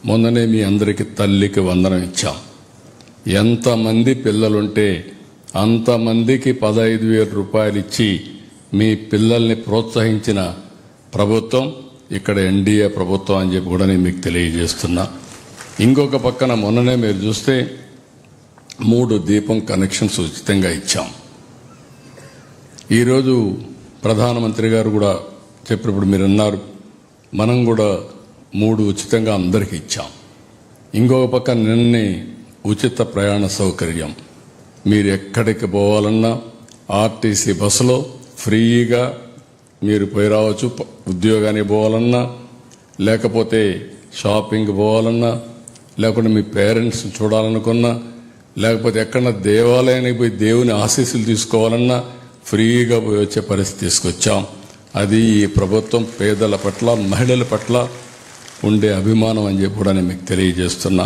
మొన్ననే మీ అందరికీ తల్లికి వందనం ఇచ్చాం. ఎంతమంది పిల్లలుంటే అంతమందికి 15,000 రూపాయలు ఇచ్చి మీ పిల్లల్ని ప్రోత్సహించిన ప్రభుత్వం ఇక్కడ ఎన్డీఏ ప్రభుత్వం అని చెప్పి కూడా నేను మీకు తెలియజేస్తున్నా. ఇంకొక పక్కన మొన్ననే మీరు చూస్తే 3 దీపం కనెక్షన్స్ ఉచితంగా ఇచ్చాం. ఈరోజు ప్రధానమంత్రి గారు కూడా చెప్పినప్పుడు మీరు అన్నారు, మనం కూడా 3 ఉచితంగా అందరికీ ఇచ్చాం. ఇంకొక పక్క నిన్నే ఉచిత ప్రయాణ సౌకర్యం, మీరు ఎక్కడికి పోవాలన్నా ఆర్టీసీ బస్సులో ఫ్రీగా మీరు పోయి రావచ్చు. ఉద్యోగానికి పోవాలన్నా, లేకపోతే షాపింగ్ పోవాలన్నా, లేకుంటే మీ పేరెంట్స్ చూడాలనుకున్నా, లేకపోతే ఎక్కడన్నా దేవాలయానికి పోయి దేవుని ఆశీస్సులు తీసుకోవాలన్నా ఫ్రీగా పోయి వచ్చే పరిస్థితి తీసుకొచ్చాం. అది ఈ ప్రభుత్వం పేదల పట్ల, మహిళల పట్ల ఉండే అభిమానం అని చెప్పి కూడా నేను మీకు తెలియజేస్తున్నా.